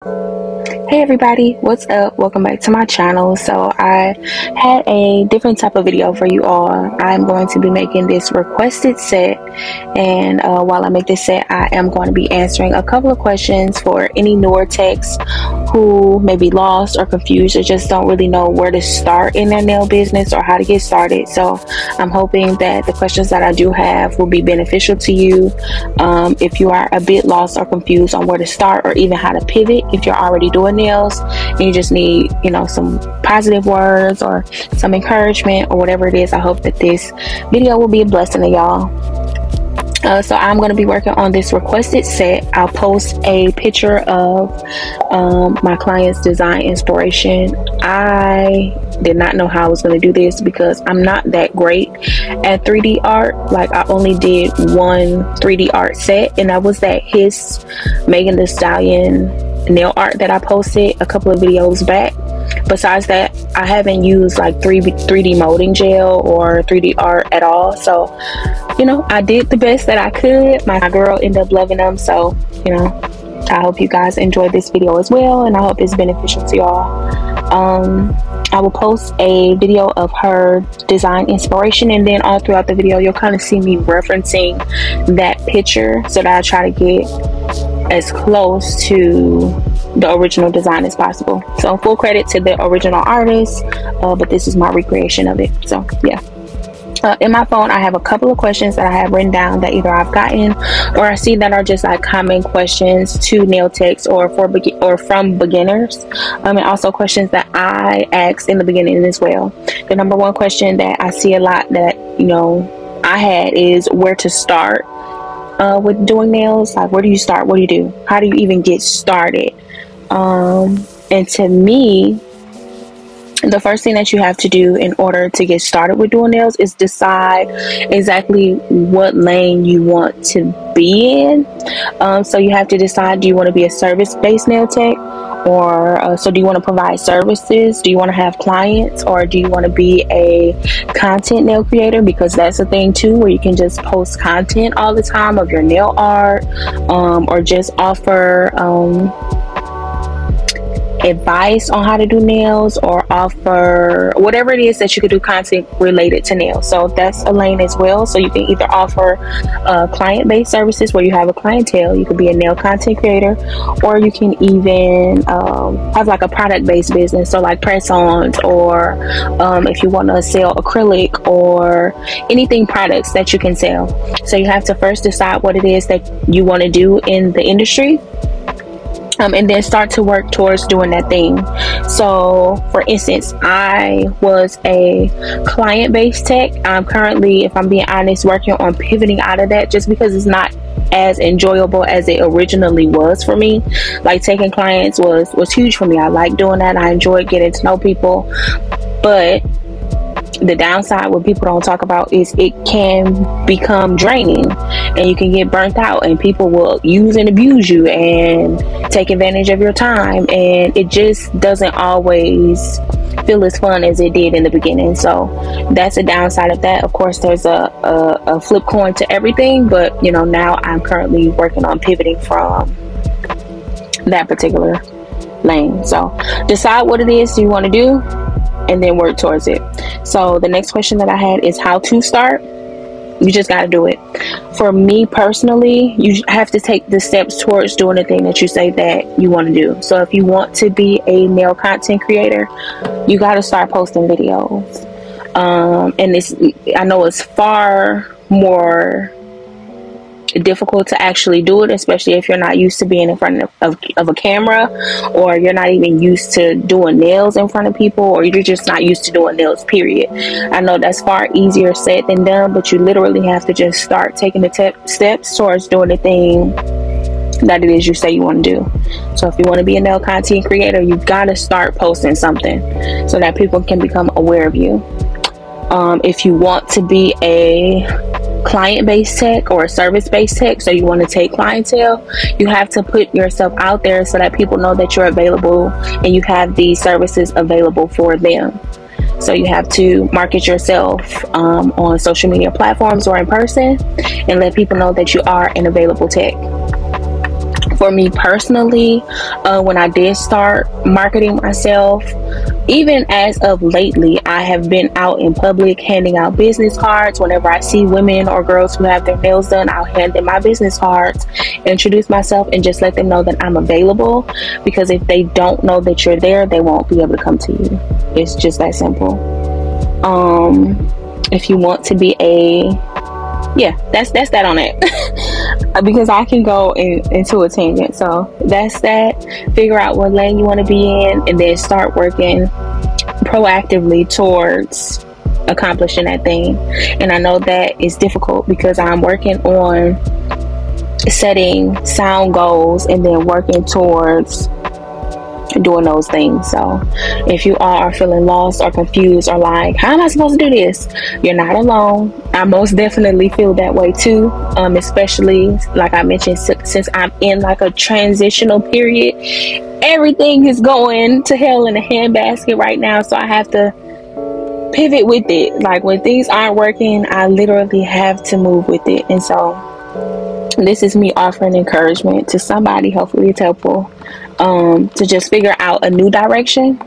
Hey everybody, what's up? Welcome back to my channel. So I had a different type of video for you all. I'm going to be making this requested set, and while I make this set, I am going to be answering a couple of questions for any newer techs who may be lost or confused or just don't really know where to start in their nail business or how to get started. So I'm hoping that the questions that I do have will be beneficial to you. If you are a bit lost or confused on where to start or even how to pivot, if you're already doing nails and you just need, some positive words or some encouragement or whatever it is, I hope that this video will be a blessing to y'all. So I'm going to be working on this requested set. I'll post a picture of my client's design inspiration. I did not know how I was going to do this because I'm not that great at 3D art. Like, I only did one 3D art set, and that was that his Megan Thee Stallion nail art that I posted a couple of videos back. Besides that, I haven't used like 3D molding gel or 3D art at all. So, I did the best that I could. My girl ended up loving them. So, I hope you guys enjoyed this video as well, and I hope it's beneficial to y'all. I will post a video of her design inspiration, and then all throughout the video you'll kind of see me referencing that picture so that I try to get as close to the original design as possible. So full credit to the original artist, but this is my recreation of it. So yeah. In my phone, I have a couple of questions that I have written down that either I've gotten or I see that are just like common questions to nail techs or from beginners, and also questions that I asked in the beginning as well. The number one question that I see a lot that I had is where to start with doing nails. Like, where do you start? What do you do? How do you even get started? And to me, the first thing that you have to do in order to get started with doing nails is decide exactly what lane you want to be in. So you have to decide, do you want to be a service-based nail tech, or so do you want to provide services? Do you want to have clients, or do you want to be a content nail creator? Because that's a thing too, where you can just post content all the time of your nail art, or just offer advice on how to do nails, or offer whatever it is that you could do content related to nails. So that's a lane as well. So you can either offer client-based services where you have a clientele. You could be a nail content creator, or you can even have like a product-based business, so like press-ons, or if you want to sell acrylic or anything products that you can sell. So you have to first decide what it is that you want to do in the industry, and then start to work towards doing that thing. So for instance, I was a client-based tech. I'm currently, if I'm being honest, working on pivoting out of that, just because it's not as enjoyable as it originally was for me. Like, taking clients was huge for me. I like doing that. I enjoyed getting to know people, but the downside, what people don't talk about, is it can become draining and you can get burnt out, and people will use and abuse you and take advantage of your time, and it just doesn't always feel as fun as it did in the beginning. So that's a downside of that. Of course, there's a flip coin to everything, but now I'm currently working on pivoting from that particular lane. So decide what it is you want to do and then work towards it. So the next question that I had is how to start. You just got to do it. For me personally, you have to take the steps towards doing the thing that you say that you want to do. So if you want to be a nail content creator, you got to start posting videos. And I know it's far more difficult to actually do it, especially if you're not used to being in front of a camera, or you're not even used to doing nails in front of people, or you're just not used to doing nails, period. I know that's far easier said than done, but you literally have to just start taking the steps towards doing the thing that it is you say you want to do. So if you want to be a nail content creator, you got to start posting something so that people can become aware of you. If you want to be a client-based tech or a service-based tech, so you want to take clientele, you have to put yourself out there so that people know that you're available and you have these services available for them. So you have to market yourself on social media platforms or in person, and let people know that you are an available tech. For me personally, when I did start marketing myself, even as of lately, I have been out in public handing out business cards. Whenever I see women or girls who have their nails done, I'll hand them my business cards, introduce myself, and just let them know that I'm available. Because if they don't know that you're there, they won't be able to come to you. It's just that simple. If you want to be that's that on it. Because I can go into a tangent. So that's that. Figure out what lane you want to be in, and then start working proactively towards accomplishing that thing. And I know that is difficult because I'm working on setting sound goals and then working towards doing those things. So if you all are feeling lost or confused or like, how am I supposed to do this? You're not alone. I most definitely feel that way too, especially like I mentioned, since I'm in like a transitional period. Everything is going to hell in a handbasket right now, so I have to pivot with it. Like when things aren't working, I literally have to move with it. And so this is me offering encouragement to somebody. Hopefully it's helpful, to just figure out a new direction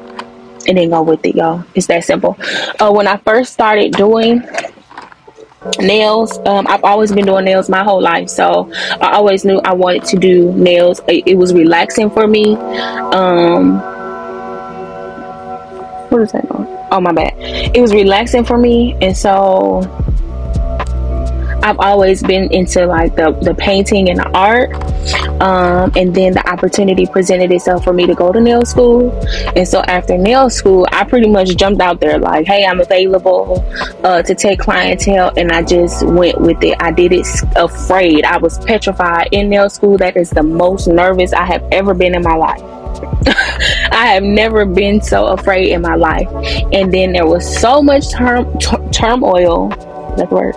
and then go with it, y'all. It's that simple. When I first started doing nails, I've always been doing nails my whole life, so I always knew I wanted to do nails. It was relaxing for me. What is that on? Oh, my bad. It was relaxing for me, and so I've always been into like the painting and the art. And then the opportunity presented itself for me to go to nail school. And so after nail school, I pretty much jumped out there like, hey, I'm available to take clientele. And I just went with it. I did it afraid. I was petrified in nail school. That is the most nervous I have ever been in my life. I have never been so afraid in my life. And then there was so much turmoil, that's the word,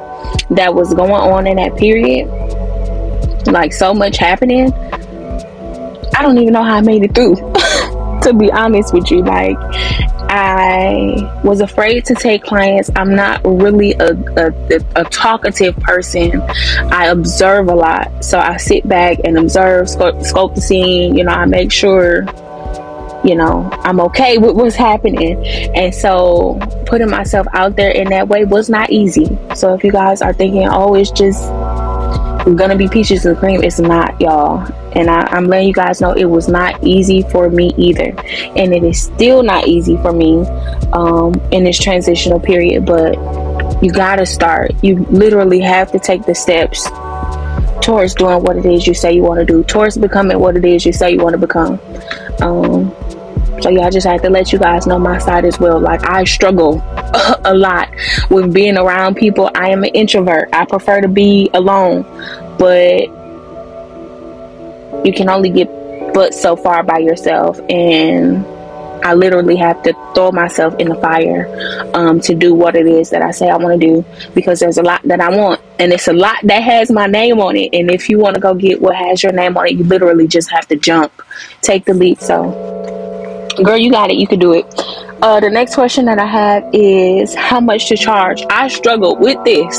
that was going on in that period. Like so much happening. I don't even know how I made it through. To be honest with you, like I was afraid to take clients. I'm not really a talkative person. I observe a lot, so I sit back and observe, scope the scene. I make sure I'm okay with what's happening. And so putting myself out there in that way was not easy. So if you guys are thinking, oh, it's just gonna be peaches and cream, it's not, y'all. And I'm letting you guys know it was not easy for me either, and it is still not easy for me in this transitional period. But you gotta start. You literally have to take the steps towards doing what it is you say you want to do, towards becoming what it is you say you want to become. So yeah, I just had to let you guys know my side as well. Like I struggle a lot with being around people. I am an introvert. I prefer to be alone, but you can only get but so far by yourself. And I literally have to throw myself in the fire to do what it is that I say I want to do, because there's a lot that I want, and it's a lot that has my name on it. And if you want to go get what has your name on it, you literally just have to jump, take the leap. So girl, you got it. You can do it. The next question that I have is how much to charge. I struggled with this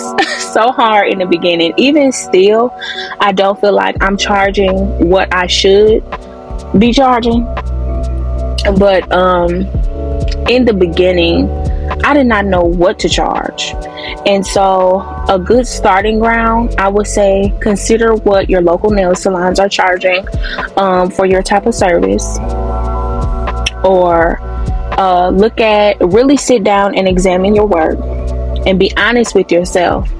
so hard in the beginning. Even still, I don't feel like I'm charging what I should be charging. But in the beginning, I did not know what to charge. And so a good starting ground, I would say, consider what your local nail salons are charging for your type of service. Or really sit down and examine your work and be honest with yourself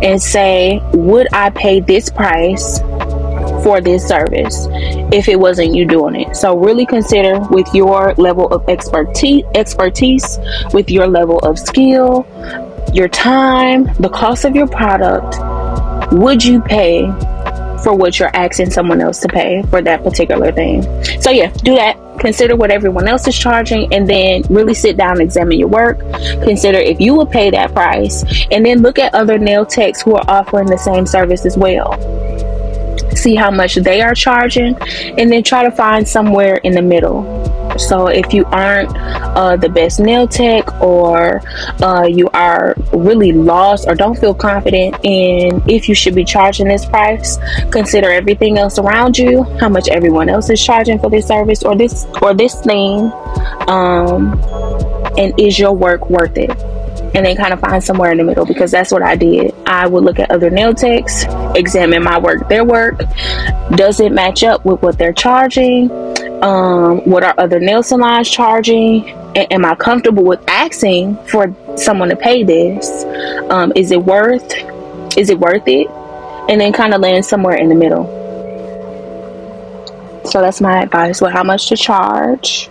and say, would I pay this price for this service if it wasn't you doing it? So really consider with your level of expertise, with your level of skill, your time, the cost of your product, would you pay for what you're asking someone else to pay for that particular thing? So yeah, do that. Consider what everyone else is charging, and then really sit down and examine your work. Consider if you would pay that price, and then look at other nail techs who are offering the same service as well. See how much they are charging, and then try to find somewhere in the middle. So if you aren't the best nail tech, or you are really lost or don't feel confident in if you should be charging this price, consider everything else around you, how much everyone else is charging for this service or this thing, and is your work worth it? And then kind of find somewhere in the middle, because that's what I did. I would look at other nail techs, examine my work, their work. Does it match up with what they're charging? What are other nail salons charging? Am I comfortable with asking for someone to pay this? Is it worth it? And then kind of land somewhere in the middle. So that's my advice with how much to charge.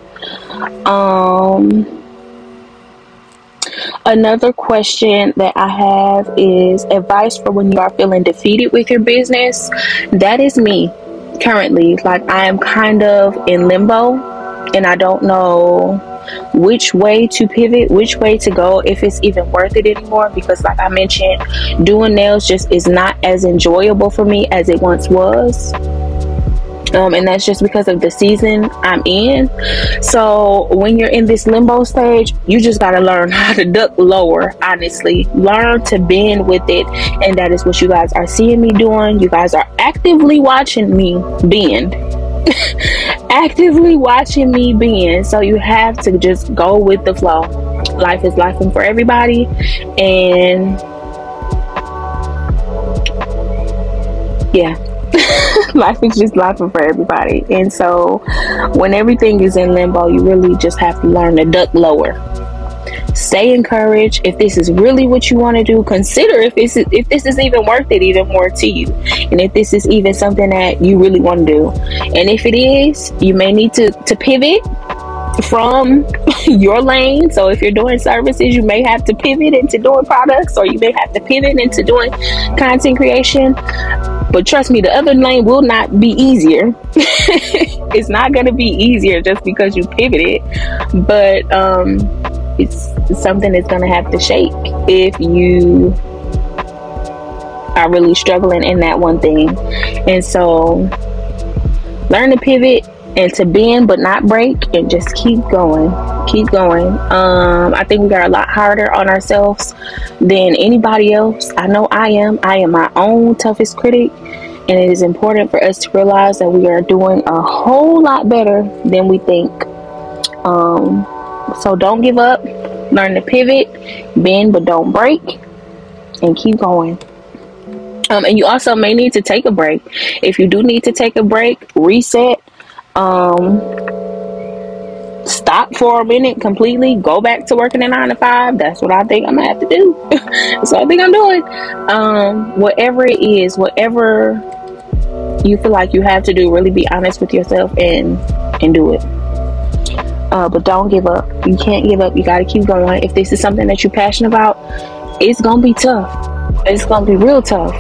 Another question that I have is advice for when you are feeling defeated with your business. That is me currently. Like, I am kind of in limbo, and I don't know which way to pivot, which way to go, if it's even worth it anymore, because like I mentioned, doing nails just is not as enjoyable for me as it once was. And that's just because of the season I'm in. So when you're in this limbo stage, you just got to learn how to duck lower. Honestly, learn to bend with it. And that is what you guys are seeing me doing. You guys are actively watching me bend. Actively watching me bend. So you have to just go with the flow. Life is life for everybody. And yeah. Life is just life for everybody. And so when everything is in limbo, you really just have to learn to duck lower. Stay encouraged. If this is really what you want to do, consider if this is even worth it even more to you, and if this is even something that you really want to do. And if it is, you may need to pivot from your lane. So if you're doing services, you may have to pivot into doing products, or you may have to pivot into doing content creation. But trust me, the other lane will not be easier. It's not going to be easier just because you pivoted, but it's something that's going to have to shake if you are really struggling in that one thing. And so learn to pivot and to bend but not break, and just keep going. I think we are a lot harder on ourselves than anybody else. I know I am my own toughest critic, and it is important for us to realize that we are doing a whole lot better than we think. So don't give up. Learn to pivot, bend but don't break, and keep going. And you also may need to take a break. If you do need to take a break, reset, stop for a minute completely, go back to working a 9 to 5. That's what I think I'm gonna have to do. That's what I think I'm doing. Whatever it is, whatever you feel like you have to do, really be honest with yourself and do it. But don't give up. You can't give up. You got to keep going. If this is something that you're passionate about, it's gonna be tough. It's gonna be real tough,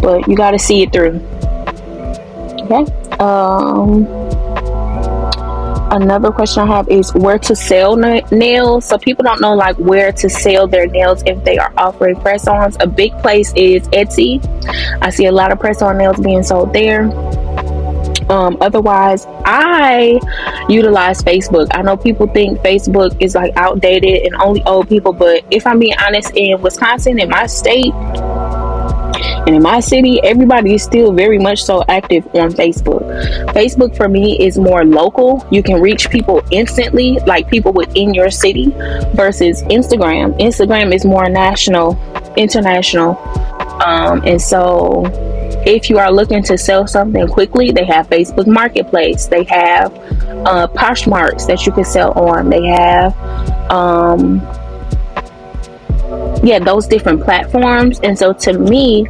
but you got to see it through. Okay. Another question I have is where to sell nails. So people don't know like where to sell their nails if they are offering press-ons. A big place is Etsy. I see a lot of press-on nails being sold there. Otherwise, I utilize Facebook. I know people think Facebook is like outdated and only old people, but if I'm being honest, in Wisconsin, in my state, and in my city, everybody is still very much so active on Facebook. Facebook for me is more local. You can reach people instantly, like people within your city, versus Instagram. Instagram is more national, international. And so if you are looking to sell something quickly, they have Facebook Marketplace. They have Poshmarks that you can sell on. They have those different platforms. And so to me,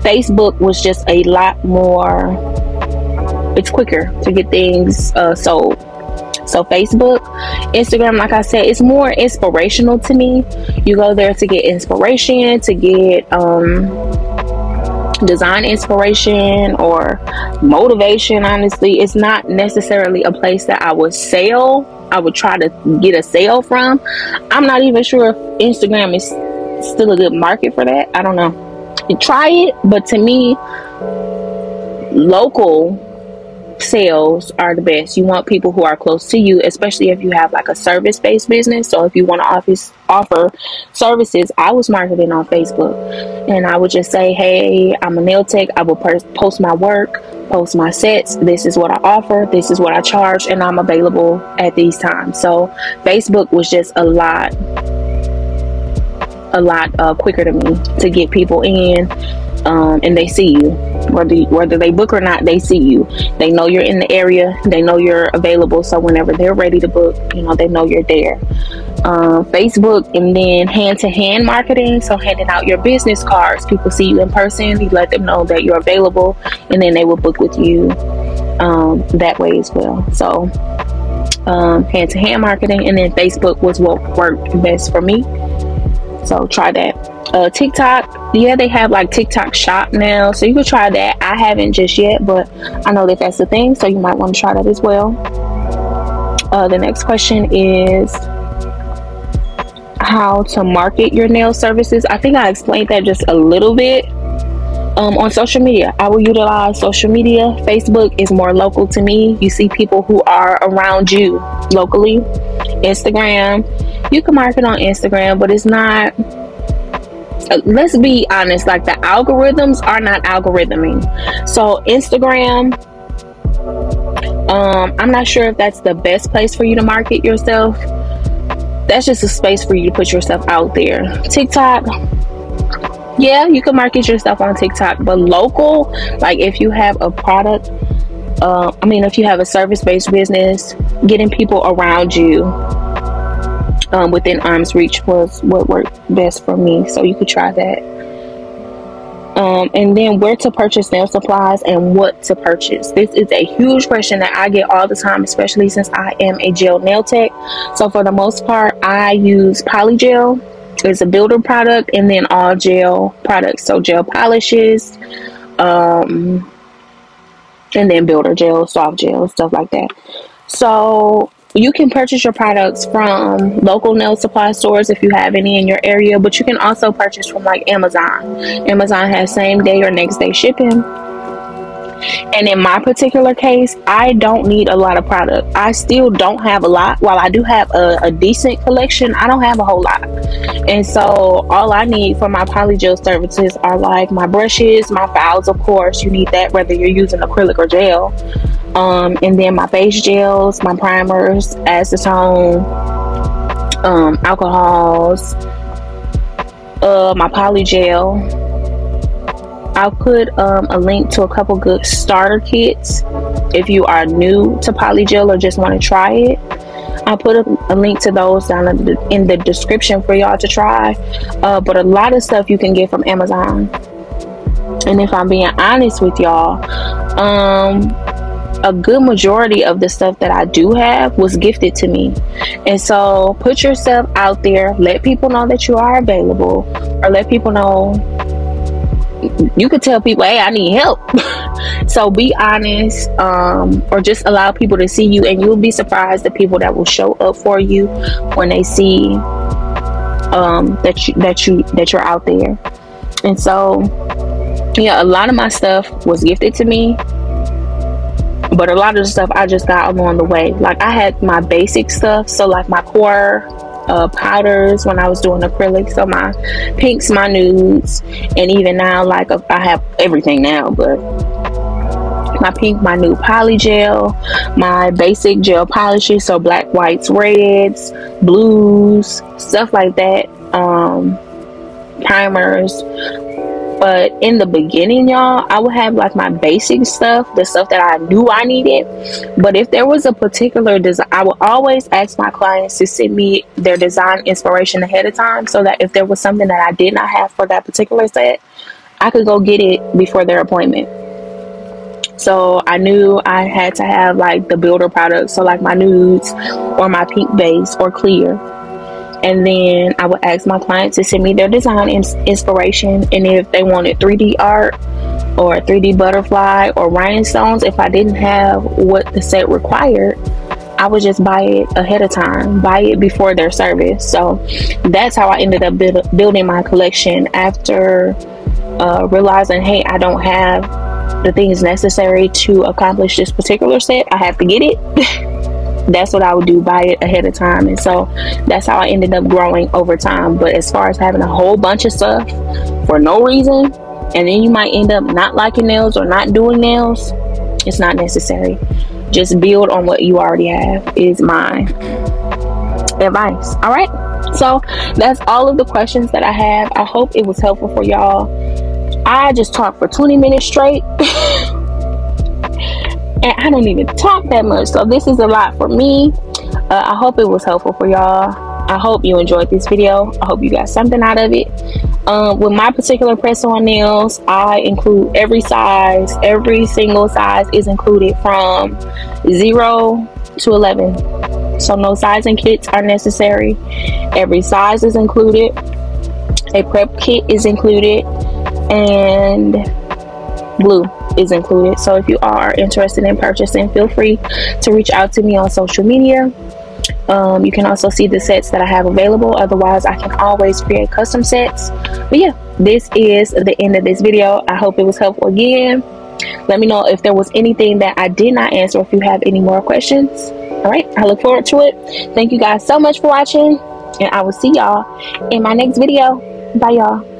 Facebook was just a lot more, it's quicker to get things sold. So Facebook, Instagram, like I said, it's more inspirational to me. You go there to get inspiration, to get design inspiration or motivation. Honestly, it's not necessarily a place that I would try to get a sale from. I'm not even sure if Instagram is still a good market for that. I don't know. You try it, but to me, local sales are the best. You want people who are close to you, especially if you have like a service-based business. So if you want to offer services, I was marketing on Facebook, and I would just say, hey, I'm a nail tech. I will post my work, post my sets. This is what I offer. This is what I charge, and I'm available at these times. So Facebook was just a lot quicker to me to get people in. And they see you, whether they book or not. They see you. They know you're in the area. They know you're available. So whenever they're ready to book, they know you're there. Facebook, and then hand-to-hand marketing. So handing out your business cards. People see you in person. You let them know that you're available, and then they will book with you that way as well. So hand-to-hand marketing, and then Facebook was what worked best for me. So try that. TikTok, yeah, they have like TikTok shop now, so you could try that. I haven't just yet, but I know that that's the thing, so you might want to try that as well. The next question is how to market your nail services. I think I explained that just a little bit. On social media, I will utilize social media. Facebook is more local to me. You see people who are around you locally. Instagram, you can market on Instagram, but it's not, let's be honest, like the algorithms are not algorithming. So Instagram, I'm not sure if that's the best place for you to market yourself. That's just a space for you to put yourself out there. TikTok, yeah, you can market yourself on TikTok, but local, like if you have a product, if you have a service-based business, getting people around you within arm's reach was what worked best for me. So you could try that. And then where to purchase nail supplies and what to purchase. This is a huge question that I get all the time, especially since I am a gel nail tech. So for the most part, I use Polygel. It's a builder product, and then all gel products. So gel polishes, and then builder gel, soft gel, stuff like that. So you can purchase your products from local nail supply stores if you have any in your area, but you can also purchase from like Amazon. Amazon has same day or next day shipping. And in my particular case, I don't need a lot of product. I still don't have a lot. While I do have a decent collection, I don't have a whole lot. And so all I need for my Polygel services are like my brushes, my files, of course. You need that whether you're using acrylic or gel. And then my base gels, my primers, acetone, alcohols, my Polygel. I'll put a link to a couple good starter kits if you are new to Polygel or just want to try it. I'll put a link to those down in the description for y'all to try. But a lot of stuff you can get from Amazon. And if I'm being honest with y'all, a good majority of the stuff that I do have was gifted to me. And so put yourself out there, let people know that you are available, or let people know. You could tell people, hey, I need help. So be honest, or just allow people to see you, and you'll be surprised the people that will show up for you when they see that you're out there. And so yeah, a lot of my stuff was gifted to me, but a lot of the stuff I just got along the way. Like I had my basic stuff, so like my core powders when I was doing acrylic, so my pinks, my nudes, and even now like I have everything now, but my pink, my nude Polygel, my basic gel polishes, so black, whites, reds, blues, stuff like that, primers. But in the beginning, y'all, I would have like my basic stuff, the stuff that I knew I needed. But if there was a particular design, I would always ask my clients to send me their design inspiration ahead of time, so that if there was something that I did not have for that particular set, I could go get it before their appointment. So I knew I had to have like the builder products, so like my nudes or my pink base or clear. And then I would ask my clients to send me their design inspiration. And if they wanted 3D art or 3D butterfly or rhinestones, if I didn't have what the set required, I would just buy it ahead of time, buy it before their service. So that's how I ended up building my collection after realizing, hey, I don't have the things necessary to accomplish this particular set, I have to get it. That's what I would do, buy it ahead of time. And so that's how I ended up growing over time. But as far as having a whole bunch of stuff for no reason, and then you might end up not liking nails or not doing nails, it's not necessary. Just build on what you already have is my advice. All right, so that's all of the questions that I have. I hope it was helpful for y'all. I just talked for 20 minutes straight. And I don't even talk that much, so this is a lot for me. I hope it was helpful for y'all. I hope you enjoyed this video. I hope you got something out of it. With my particular press-on nails, I include every size. Every single size is included from 0 to 11. So no sizing kits are necessary. Every size is included. A prep kit is included, and glue is included. So if you are interested in purchasing, feel free to reach out to me on social media. You can also see the sets that I have available. Otherwise, I can always create custom sets. But yeah, this is the end of this video. I hope it was helpful again. Let me know if there was anything that I did not answer, if you have any more questions. All right, I look forward to it. Thank you guys so much for watching, and I will see y'all in my next video. Bye, y'all.